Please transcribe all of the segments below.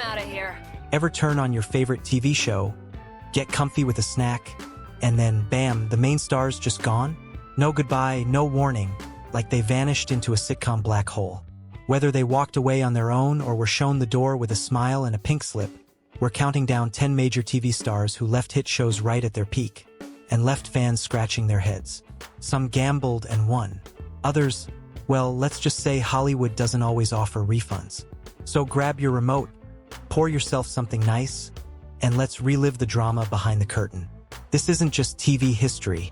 out of here. Ever turn on your favorite TV show, get comfy with a snack, and then bam, the main star's just gone? No goodbye, no warning, like they vanished into a sitcom black hole. Whether they walked away on their own or were shown the door with a smile and a pink slip, we're counting down 10 major TV stars who left hit shows right at their peak, and left fans scratching their heads. Some gambled and won. Others, well, let's just say Hollywood doesn't always offer refunds. So grab your remote, pour yourself something nice, and let's relive the drama behind the curtain. This isn't just TV history.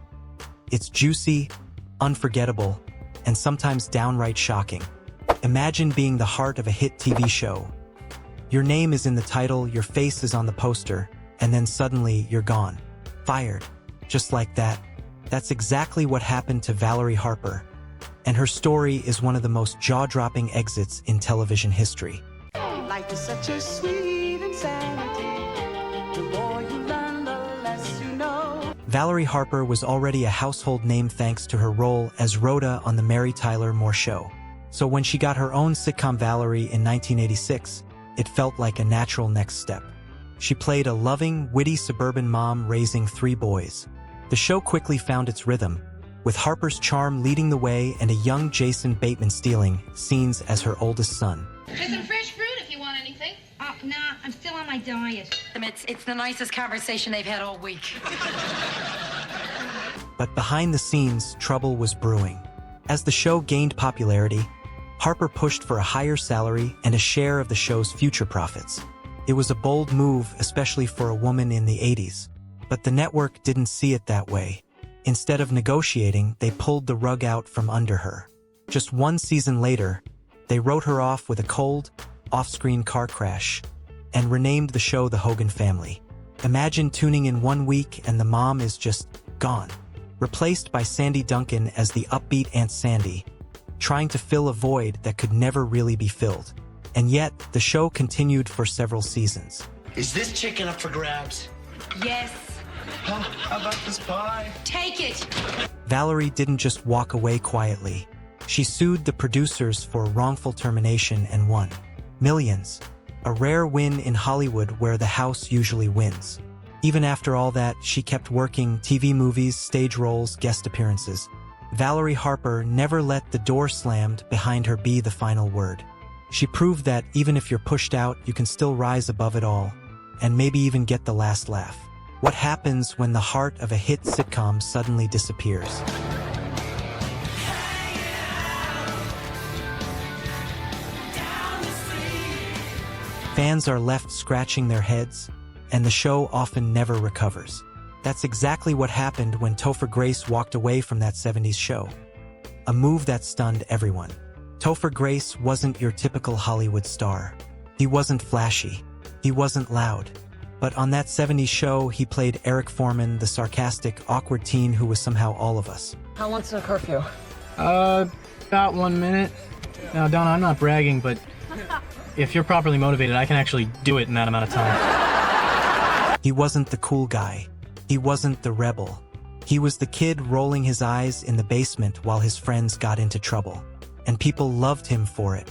It's juicy, unforgettable, and sometimes downright shocking. Imagine being the heart of a hit TV show. Your name is in the title, your face is on the poster, and then suddenly you're gone. Fired. Just like that. That's exactly what happened to Valerie Harper. And her story is one of the most jaw-dropping exits in television history. Life is such a sweet insanity. The more you learn, the less you know. Valerie Harper was already a household name thanks to her role as Rhoda on The Mary Tyler Moore Show. So when she got her own sitcom Valerie in 1986, it felt like a natural next step. She played a loving, witty suburban mom raising 3 boys. The show quickly found its rhythm, with Harper's charm leading the way and a young Jason Bateman stealing scenes as her oldest son. There's some fresh fruit if you want anything. Nah, I'm still on my diet. It's the nicest conversation they've had all week. But behind the scenes, trouble was brewing. As the show gained popularity, Harper pushed for a higher salary and a share of the show's future profits. It was a bold move, especially for a woman in the 80s. But the network didn't see it that way. Instead of negotiating, they pulled the rug out from under her. Just 1 season later, they wrote her off with a cold, off-screen car crash, and renamed the show The Hogan Family. Imagine tuning in 1 week and the mom is just gone. Replaced by Sandy Duncan as the upbeat Aunt Sandy, trying to fill a void that could never really be filled. And yet, the show continued for several seasons. Is this chicken up for grabs? Yes. Huh? How about this pie? Take it. Valerie didn't just walk away quietly. She sued the producers for wrongful termination and won millions. A rare win in Hollywood where the house usually wins. Even after all that, she kept working TV movies, stage roles, guest appearances. Valerie Harper never let the door slammed behind her be the final word. She proved that even if you're pushed out, you can still rise above it all, and maybe even get the last laugh. What happens when the heart of a hit sitcom suddenly disappears? Fans are left scratching their heads, and the show often never recovers. That's exactly what happened when Topher Grace walked away from that 70s show. A move that stunned everyone. Topher Grace wasn't your typical Hollywood star. He wasn't flashy. He wasn't loud. But on that 70s show, he played Eric Foreman, the sarcastic, awkward teen who was somehow all of us. How long's the curfew? About 1 minute. Now, Donna, I'm not bragging, but if you're properly motivated, I can actually do it in that amount of time. He wasn't the cool guy. He wasn't the rebel. He was the kid rolling his eyes in the basement while his friends got into trouble. And people loved him for it.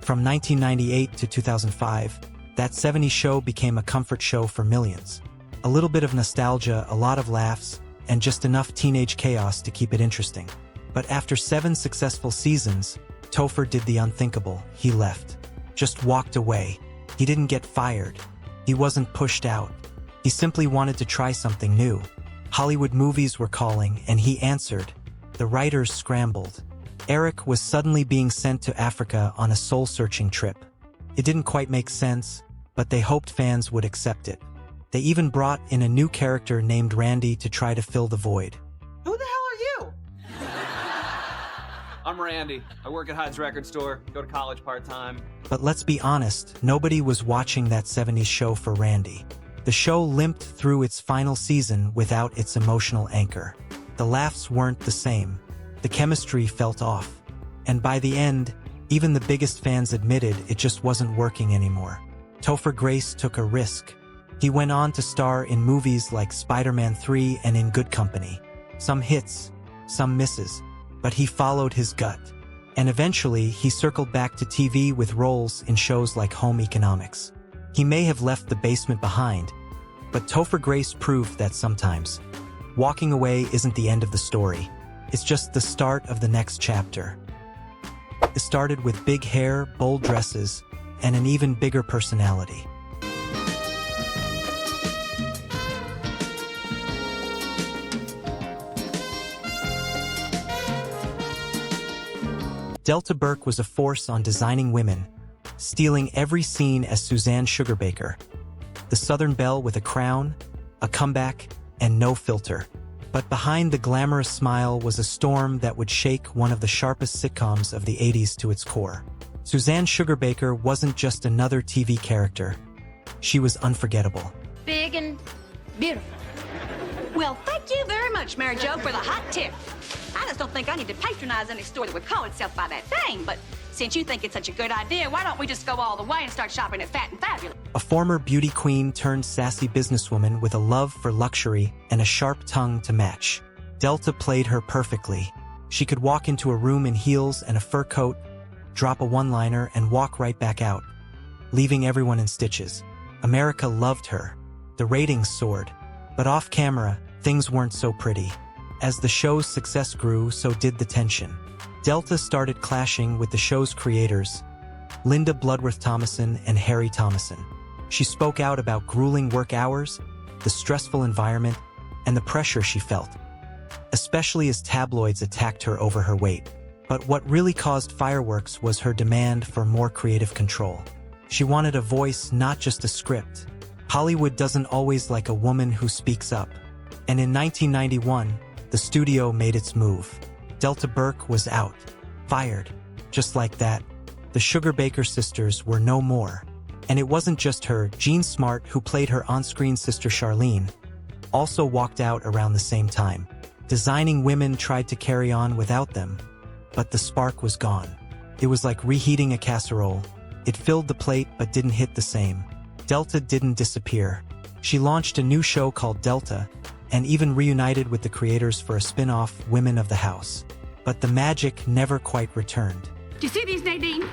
From 1998 to 2005, that 70s show became a comfort show for millions. A little bit of nostalgia, a lot of laughs, and just enough teenage chaos to keep it interesting. But after 7 successful seasons, Topher did the unthinkable. He left. Just walked away. He didn't get fired. He wasn't pushed out. He simply wanted to try something new. Hollywood movies were calling, and he answered. The writers scrambled. Eric was suddenly being sent to Africa on a soul-searching trip. It didn't quite make sense, but they hoped fans would accept it. They even brought in a new character named Randy to try to fill the void. Who the hell are you? I'm Randy. I work at Hyde's record store, go to college part-time. But let's be honest, nobody was watching that 70s show for Randy. The show limped through its final season without its emotional anchor. The laughs weren't the same. The chemistry felt off. And by the end, even the biggest fans admitted it just wasn't working anymore. Topher Grace took a risk. He went on to star in movies like Spider-Man 3 and In Good Company. Some hits, some misses, but he followed his gut. And eventually, he circled back to TV with roles in shows like Home Economics. He may have left the basement behind, but Topher Grace proved that sometimes walking away isn't the end of the story. It's just the start of the next chapter. It started with big hair, bold dresses, and an even bigger personality. Delta Burke was a force on designing women, stealing every scene as Suzanne Sugarbaker, the Southern belle with a crown, a comeback, and no filter. But behind the glamorous smile was a storm that would shake one of the sharpest sitcoms of the 80s to its core. Suzanne Sugarbaker wasn't just another TV character. She was unforgettable. Big and beautiful. Well, thank you very much, Mary Jo, for the hot tip. I just don't think I need to patronize any store that would call itself by that thing, but since you think it's such a good idea, why don't we just go all the way and start shopping at Fat and Fabulous? A former beauty queen turned sassy businesswoman with a love for luxury and a sharp tongue to match. Delta played her perfectly. She could walk into a room in heels and a fur coat, drop a one-liner, and walk right back out, leaving everyone in stitches. America loved her. The ratings soared. But off-camera, things weren't so pretty. As the show's success grew, so did the tension. Delta started clashing with the show's creators, Linda Bloodworth Thomason and Harry Thomason. She spoke out about grueling work hours, the stressful environment, and the pressure she felt, especially as tabloids attacked her over her weight. But what really caused fireworks was her demand for more creative control. She wanted a voice, not just a script. Hollywood doesn't always like a woman who speaks up. And in 1991, the studio made its move. Delta Burke was out, fired. Just like that, the Sugarbaker sisters were no more. And it wasn't just her. Jean Smart, who played her on-screen sister Charlene, also walked out around the same time. Designing women tried to carry on without them, but the spark was gone. It was like reheating a casserole. It filled the plate but didn't hit the same. Delta didn't disappear. She launched a new show called Delta, and even reunited with the creators for a spin-off, Women of the House. But the magic never quite returned. Do you see these, Nadine?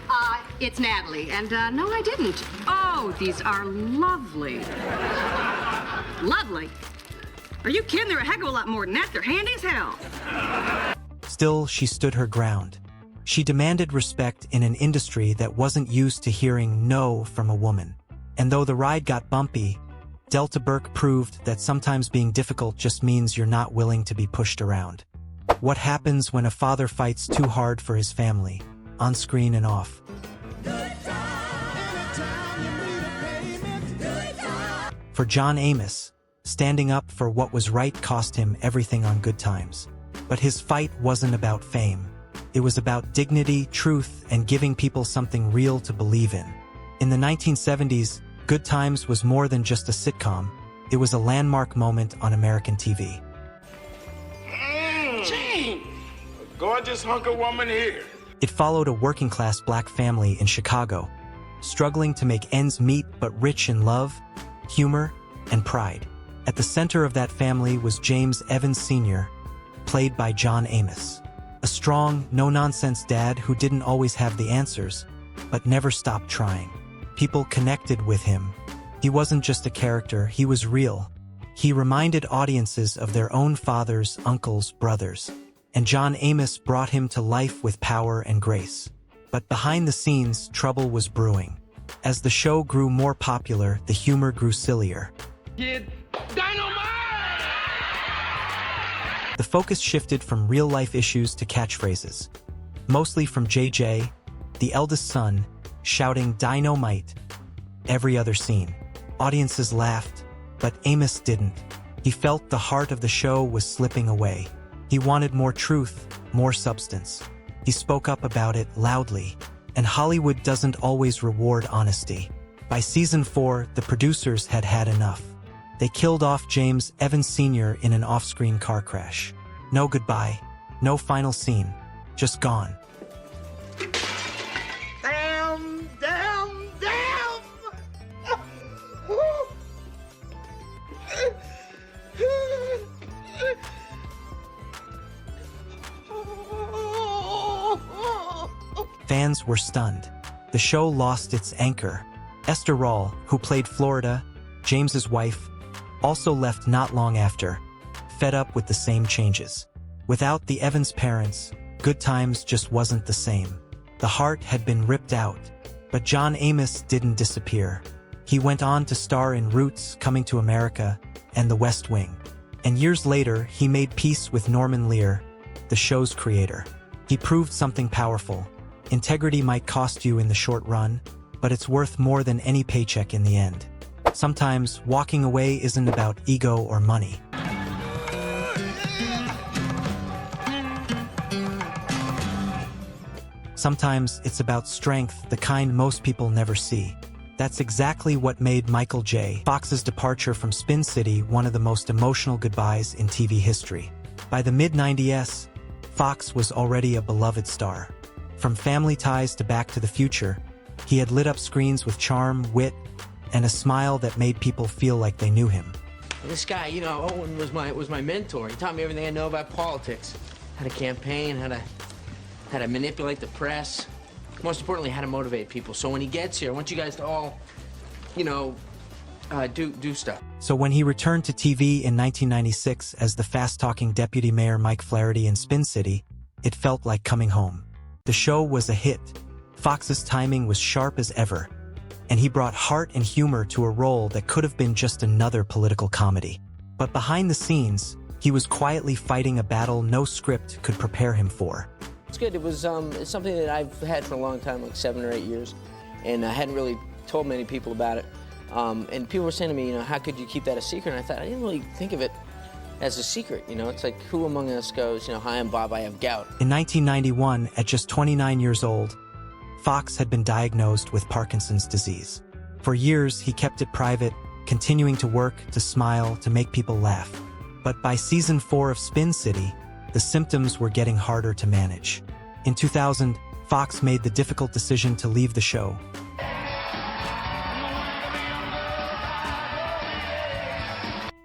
It's Natalie, and no, I didn't. Oh, these are lovely. Lovely? Are you kidding? They're a heck of a lot more than that. They're handy as hell. Still, she stood her ground. She demanded respect in an industry that wasn't used to hearing no from a woman. And though the ride got bumpy, Delta Burke proved that sometimes being difficult just means you're not willing to be pushed around. What happens when a father fights too hard for his family, on screen and off? For John Amos, standing up for what was right cost him everything on Good Times. But his fight wasn't about fame. It was about dignity, truth, and giving people something real to believe in. In the 1970s, Good Times was more than just a sitcom. It was a landmark moment on American TV. Sheen! A gorgeous hunk of woman here. It followed a working-class black family in Chicago, struggling to make ends meet but rich in love, humor, and pride. At the center of that family was James Evans Sr., played by John Amos. A strong, no-nonsense dad who didn't always have the answers, but never stopped trying. People connected with him. He wasn't just a character, he was real. He reminded audiences of their own fathers, uncles, brothers. And John Amos brought him to life with power and grace. But behind the scenes, trouble was brewing. As the show grew more popular, the humor grew sillier. Dynamite! The focus shifted from real-life issues to catchphrases. Mostly from JJ, the eldest son, shouting "Dynamite" every other scene. Audiences laughed, but Amos didn't. He felt the heart of the show was slipping away. He wanted more truth, more substance. He spoke up about it loudly, and Hollywood doesn't always reward honesty. By season 4, the producers had had enough. They killed off James Evans Sr. in an off-screen car crash. No goodbye, no final scene, just gone. Fans were stunned. The show lost its anchor. Esther Rawl, who played Florida, James's wife, also left not long after, fed up with the same changes. Without the Evans parents, Good Times just wasn't the same. The heart had been ripped out, but John Amos didn't disappear. He went on to star in Roots, Coming to America, and The West Wing. And years later, he made peace with Norman Lear, the show's creator. He proved something powerful. Integrity might cost you in the short run, but it's worth more than any paycheck in the end. Sometimes, walking away isn't about ego or money. Sometimes it's about strength, the kind most people never see. That's exactly what made Michael J. Fox's departure from Spin City one of the most emotional goodbyes in TV history. By the mid-90s, Fox was already a beloved star. From Family Ties to Back to the Future, he had lit up screens with charm, wit, and a smile that made people feel like they knew him. This guy, you know, Owen was my mentor. He taught me everything I know about politics. How to campaign, how to manipulate the press. Most importantly, how to motivate people. So when he gets here, I want you guys to all, you know, do stuff. So when he returned to TV in 1996 as the fast-talking Deputy Mayor Mike Flaherty in Spin City, it felt like coming home. The show was a hit. Fox's timing was sharp as ever, and he brought heart and humor to a role that could have been just another political comedy. But behind the scenes, he was quietly fighting a battle no script could prepare him for. It's good. It was it's something that I've had for a long time, like 7 or 8 years, and I hadn't really told many people about it. And people were saying to me, you know, how could you keep that a secret? And I thought, I didn't really think of it as a secret, you know? It's like, who among us goes, you know, hi, I'm Bob, I have gout. In 1991, at just 29 years old, Fox had been diagnosed with Parkinson's disease. For years, he kept it private, continuing to work, to smile, to make people laugh. But by season 4 of Spin City, the symptoms were getting harder to manage. In 2000, Fox made the difficult decision to leave the show.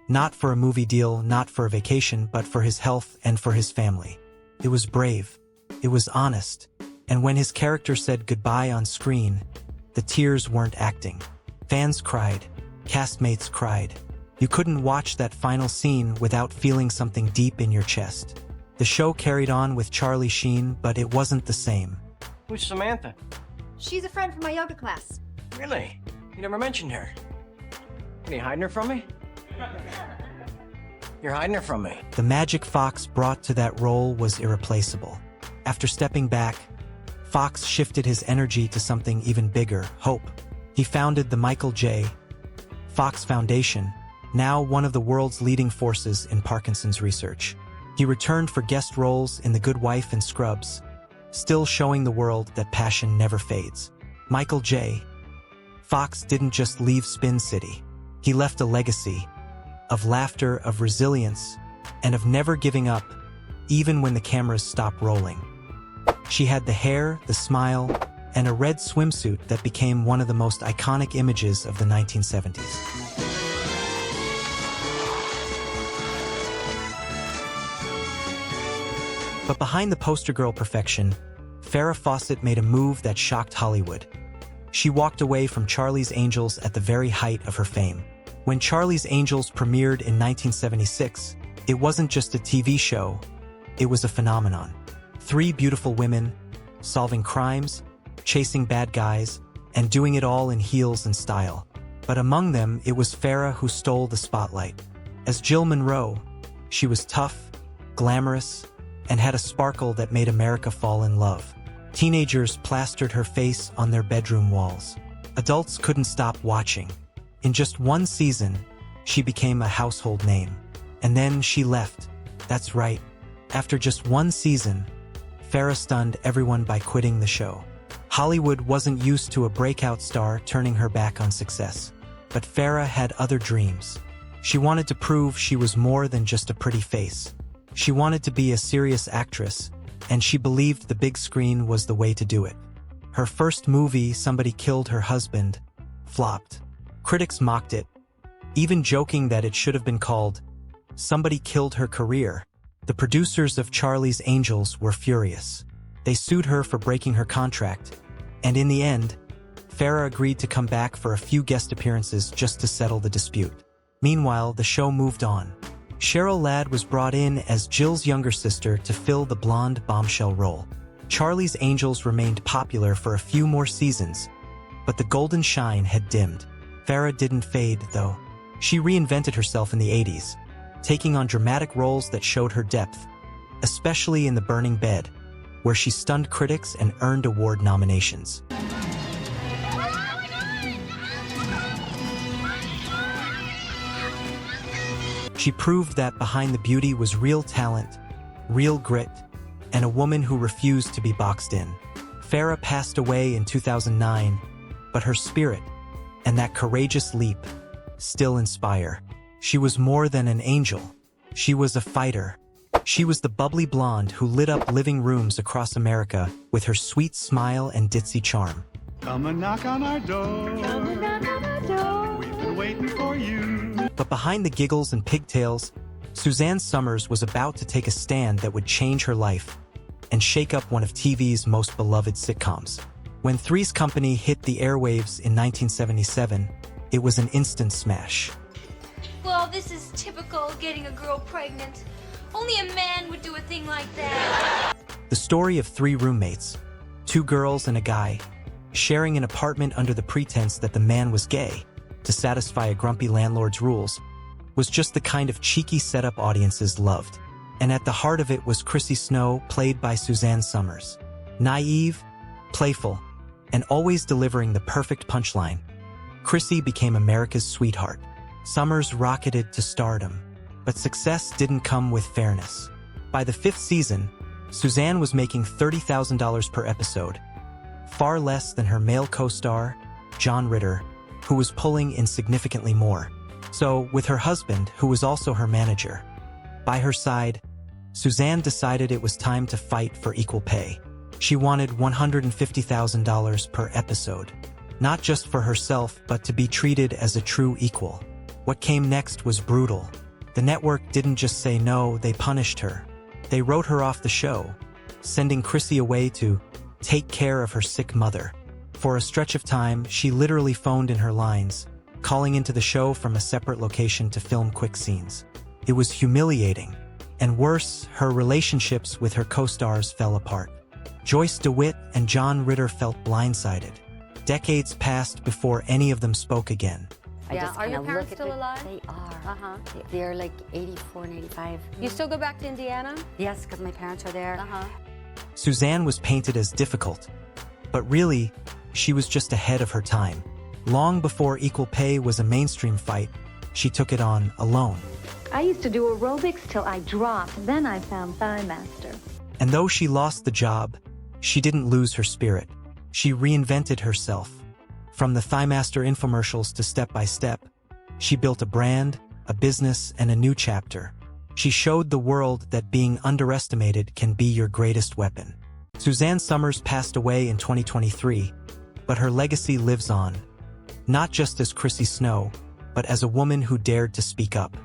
Not for a movie deal, not for a vacation, but for his health and for his family. It was brave. It was honest. And when his character said goodbye on screen, the tears weren't acting. Fans cried. Castmates cried. You couldn't watch that final scene without feeling something deep in your chest. The show carried on with Charlie Sheen, but it wasn't the same. Who's Samantha? She's a friend from my yoga class. Really? You never mentioned her. Are you hiding her from me? You're hiding her from me. The magic Fox brought to that role was irreplaceable. After stepping back, Fox shifted his energy to something even bigger, hope. He founded the Michael J. Fox Foundation, now one of the world's leading forces in Parkinson's research. He returned for guest roles in The Good Wife and Scrubs, still showing the world that passion never fades. Michael J. Fox didn't just leave Spin City. He left a legacy of laughter, of resilience, and of never giving up, even when the cameras stopped rolling. She had the hair, the smile, and a red swimsuit that became one of the most iconic images of the 1970s. But behind the poster girl perfection, Farrah Fawcett made a move that shocked Hollywood. She walked away from Charlie's Angels at the very height of her fame. When Charlie's Angels premiered in 1976, it wasn't just a TV show, it was a phenomenon. 3 beautiful women, solving crimes, chasing bad guys, and doing it all in heels and style. But among them, it was Farrah who stole the spotlight. As Jill Monroe, she was tough, glamorous, and had a sparkle that made America fall in love. Teenagers plastered her face on their bedroom walls. Adults couldn't stop watching. In just one season, she became a household name. And then she left. That's right. After just one season, Farrah stunned everyone by quitting the show. Hollywood wasn't used to a breakout star turning her back on success. But Farrah had other dreams. She wanted to prove she was more than just a pretty face. She wanted to be a serious actress, and she believed the big screen was the way to do it. Her first movie, Somebody Killed Her Husband, flopped. Critics mocked it, even joking that it should have been called Somebody Killed Her Career. The producers of Charlie's Angels were furious. They sued her for breaking her contract, and in the end, Farrah agreed to come back for a few guest appearances just to settle the dispute. Meanwhile, the show moved on. Cheryl Ladd was brought in as Jill's younger sister to fill the blonde bombshell role. Charlie's Angels remained popular for a few more seasons, but the golden shine had dimmed. Farrah didn't fade, though. She reinvented herself in the 80s, taking on dramatic roles that showed her depth, especially in The Burning Bed, where she stunned critics and earned award nominations. She proved that behind the beauty was real talent, real grit, and a woman who refused to be boxed in. Farrah passed away in 2009, but her spirit and that courageous leap still inspire. She was more than an angel. She was a fighter. She was the bubbly blonde who lit up living rooms across America with her sweet smile and ditzy charm. Come and knock on our door. Come and knock on our door. We've been waiting for you. But behind the giggles and pigtails, Suzanne Summers was about to take a stand that would change her life and shake up one of TV's most beloved sitcoms. When Three's Company hit the airwaves in 1977, it was an instant smash. Well, this is typical getting a girl pregnant. Only a man would do a thing like that. The story of three roommates, two girls and a guy, sharing an apartment under the pretense that the man was gay to satisfy a grumpy landlord's rules, was just the kind of cheeky setup audiences loved. And at the heart of it was Kirstie Snow, played by Suzanne Summers. Naive, playful, and always delivering the perfect punchline, Kirstie became America's sweetheart. Summers rocketed to stardom, but success didn't come with fairness. By the 5th season, Suzanne was making $30,000 per episode, far less than her male co-star, John Ritter, who was pulling in significantly more. So, with her husband, who was also her manager, by her side, Suzanne decided it was time to fight for equal pay. She wanted $150,000 per episode, not just for herself, but to be treated as a true equal. What came next was brutal. The network didn't just say no, they punished her. They wrote her off the show, sending Kirstie away to take care of her sick mother. For a stretch of time, she literally phoned in her lines, calling into the show from a separate location to film quick scenes. It was humiliating. And worse, her relationships with her co-stars fell apart. Joyce DeWitt and John Ritter felt blindsided. Decades passed before any of them spoke again. Are your parents still alive? They are. They're like 84 and 85. You still go back to Indiana? Yes, because my parents are there. Suzanne was painted as difficult, but really, she was just ahead of her time. Long before equal pay was a mainstream fight, she took it on alone. I used to do aerobics till I dropped. Then I found Thighmaster. And though she lost the job, she didn't lose her spirit. She reinvented herself. From the Thighmaster infomercials to Step by Step, she built a brand, a business, and a new chapter. She showed the world that being underestimated can be your greatest weapon. Suzanne Summers passed away in 2023, but her legacy lives on, not just as Kirstie Snow, but as a woman who dared to speak up.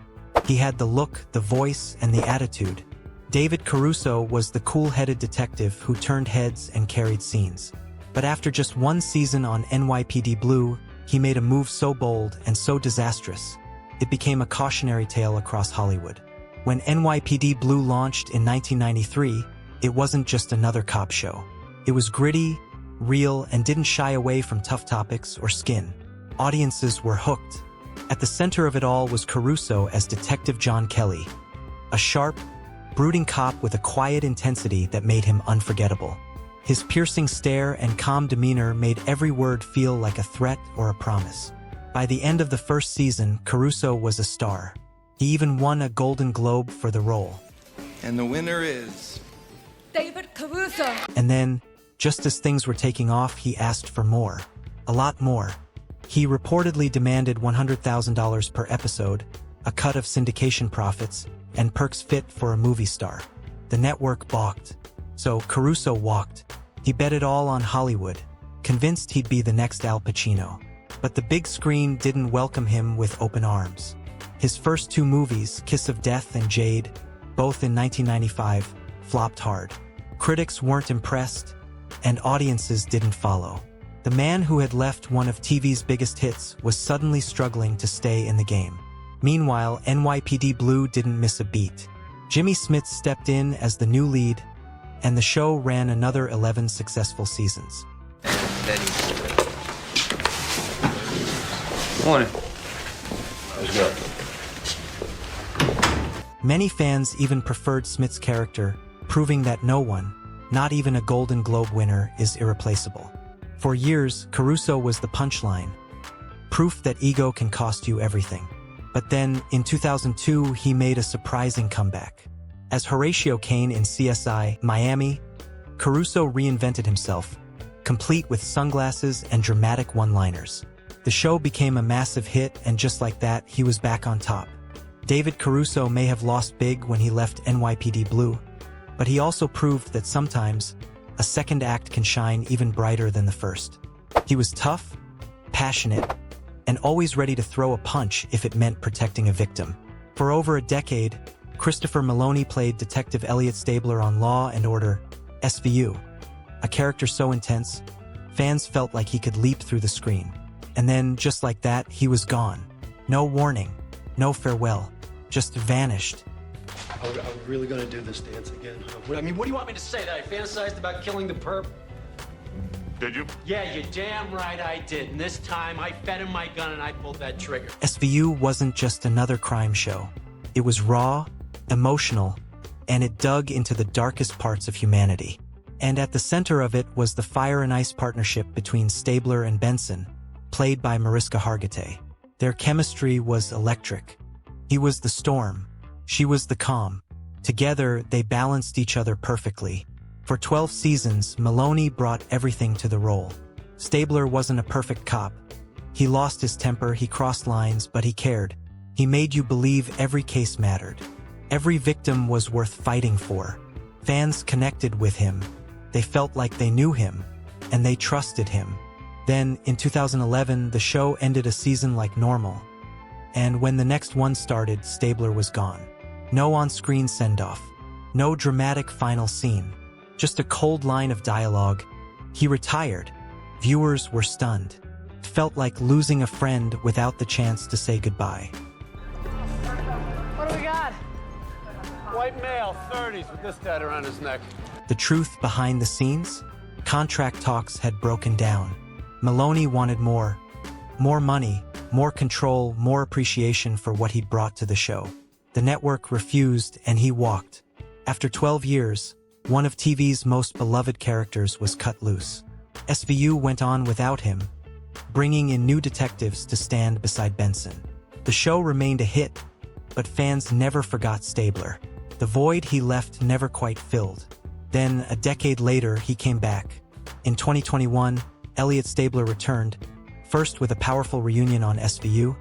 He had the look, the voice, and the attitude. David Caruso was the cool-headed detective who turned heads and carried scenes. But after just one season on NYPD Blue, he made a move so bold and so disastrous, it became a cautionary tale across Hollywood. When NYPD Blue launched in 1993, it wasn't just another cop show. It was gritty, real, and didn't shy away from tough topics or skin. Audiences were hooked. At the center of it all was Caruso as Detective John Kelly, a sharp, brooding cop with a quiet intensity that made him unforgettable. His piercing stare and calm demeanor made every word feel like a threat or a promise. By the end of the first season, Caruso was a star. He even won a Golden Globe for the role. And the winner is... David Caruso. And then, just as things were taking off, he asked for more. A lot more. He reportedly demanded $100,000 per episode, a cut of syndication profits, and perks fit for a movie star. The network balked. So Caruso walked. He bet it all on Hollywood, convinced he'd be the next Al Pacino. But the big screen didn't welcome him with open arms. His first two movies, Kiss of Death and Jade, both in 1995, flopped hard. Critics weren't impressed, and audiences didn't follow. The The man who had left one of TV's biggest hits was suddenly struggling to stay in the game. Meanwhile, NYPD Blue didn't miss a beat. Jimmy Smits stepped in as the new lead, and the show ran another 11 successful seasons. Morning. Let's go. Many fans even preferred Smits' character, proving that no one, not even a Golden Globe winner, is irreplaceable. For years, Caruso was the punchline, proof that ego can cost you everything. But then, in 2002, he made a surprising comeback. As Horatio Kane in CSI Miami, Caruso reinvented himself, complete with sunglasses and dramatic one-liners. The show became a massive hit, and just like that, he was back on top. David Caruso may have lost big when he left NYPD Blue, but he also proved that sometimes a second act can shine even brighter than the first. He was tough, passionate, and always ready to throw a punch if it meant protecting a victim. For over a decade, Christopher Maloney played Detective Elliot Stabler on Law & Order, SVU, a character so intense, fans felt like he could leap through the screen. And then, just like that, he was gone. No warning, no farewell, just vanished. Are we really gonna do this dance again? I mean, what do you want me to say? That I fantasized about killing the perp? Did you? Yeah, you're damn right I did. And this time, I fed him my gun and I pulled that trigger. SVU wasn't just another crime show. It was raw, emotional, and it dug into the darkest parts of humanity. And at the center of it was the fire and ice partnership between Stabler and Benson, played by Mariska Hargitay. Their chemistry was electric. He was the storm. She was the calm. Together, they balanced each other perfectly. For 12 seasons, Maloney brought everything to the role. Stabler wasn't a perfect cop. He lost his temper, he crossed lines, but he cared. He made you believe every case mattered. Every victim was worth fighting for. Fans connected with him. They felt like they knew him, and they trusted him. Then, in 2011, the show ended a season like normal. And when the next one started, Stabler was gone. No on-screen send-off. No dramatic final scene. Just a cold line of dialogue. He retired. Viewers were stunned. It felt like losing a friend without the chance to say goodbye. What do we got? White male, 30s, with this tied around his neck. The truth behind the scenes? Contract talks had broken down. Maloney wanted more. More money, more control, more appreciation for what he'd brought to the show. The network refused, and he walked. After 12 years, one of TV's most beloved characters was cut loose. SVU went on without him, bringing in new detectives to stand beside Benson. The show remained a hit, but fans never forgot Stabler. The void he left never quite filled. Then, a decade later, he came back. In 2021, Elliot Stabler returned, first with a powerful reunion on SVU,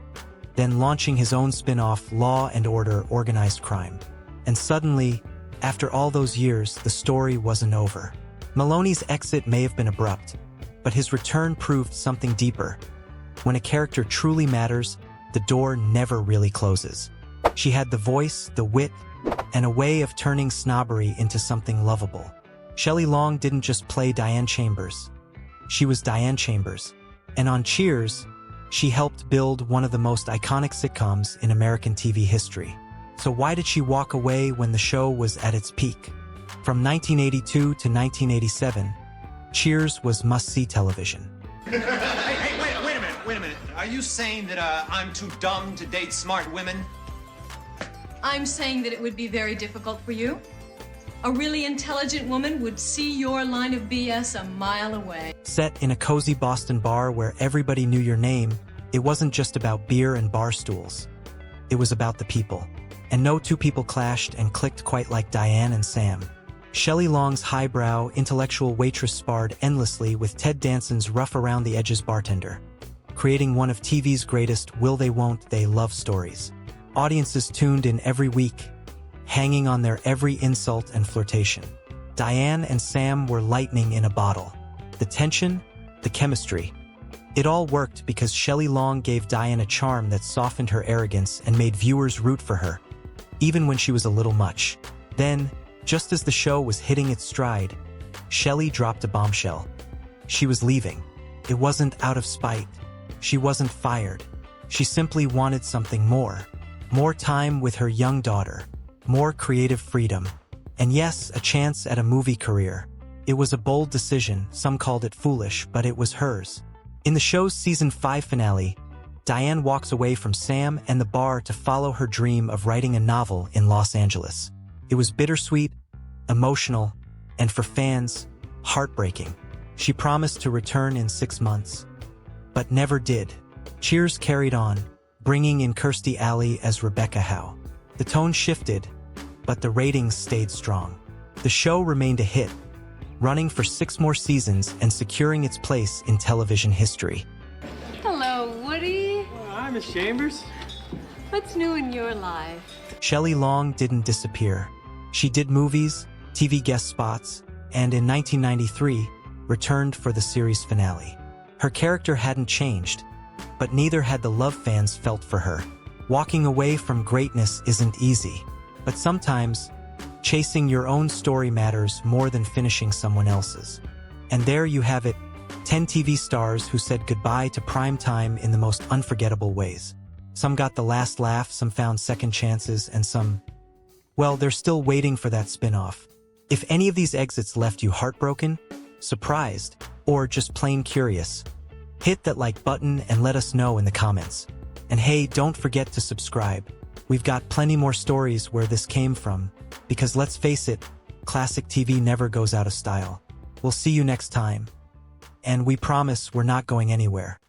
then launching his own spin-off, Law & Order: Organized Crime. And suddenly, after all those years, the story wasn't over. Maloney's exit may have been abrupt, but his return proved something deeper. When a character truly matters, the door never really closes. She had the voice, the wit, and a way of turning snobbery into something lovable. Shelley Long didn't just play Diane Chambers. She was Diane Chambers. And on Cheers, she helped build one of the most iconic sitcoms in American TV history. So why did she walk away when the show was at its peak? From 1982 to 1987, Cheers was must-see television. Hey, wait a minute. Are you saying that I'm too dumb to date smart women? I'm saying that it would be very difficult for you. A really intelligent woman would see your line of BS a mile away. Set in a cozy Boston bar where everybody knew your name, it wasn't just about beer and bar stools. It was about the people. And no two people clashed and clicked quite like Diane and Sam. Shelley Long's highbrow, intellectual waitress sparred endlessly with Ted Danson's rough-around-the-edges bartender, creating one of TV's greatest will-they-won't-they love stories. Audiences tuned in every week, hanging on their every insult and flirtation. Diane and Sam were lightning in a bottle. The tension, the chemistry. It all worked because Shelley Long gave Diane a charm that softened her arrogance and made viewers root for her, even when she was a little much. Then, just as the show was hitting its stride, Shelley dropped a bombshell. She was leaving. It wasn't out of spite. She wasn't fired. She simply wanted something more. More time with her young daughter. More creative freedom. And yes, a chance at a movie career. It was a bold decision, some called it foolish, but it was hers. In the show's season 5 finale, Diane walks away from Sam and the bar to follow her dream of writing a novel in Los Angeles. It was bittersweet, emotional, and for fans, heartbreaking. She promised to return in 6 months, but never did. Cheers carried on, bringing in Kirstie Alley as Rebecca Howe. The tone shifted, but the ratings stayed strong. The show remained a hit, running for 6 more seasons and securing its place in television history. Hello, Woody. Hi, Miss Chambers. What's new in your life? Shelley Long didn't disappear. She did movies, TV guest spots, and in 1993, returned for the series finale. Her character hadn't changed, but neither had the love fans felt for her. Walking away from greatness isn't easy, but sometimes, chasing your own story matters more than finishing someone else's. And there you have it, 10 TV stars who said goodbye to prime time in the most unforgettable ways. Some got the last laugh, some found second chances, and some, well, they're still waiting for that spin-off. If any of these exits left you heartbroken, surprised, or just plain curious, hit that like button and let us know in the comments. And hey, don't forget to subscribe. We've got plenty more stories where this came from, because let's face it, classic TV never goes out of style. We'll see you next time. And we promise we're not going anywhere.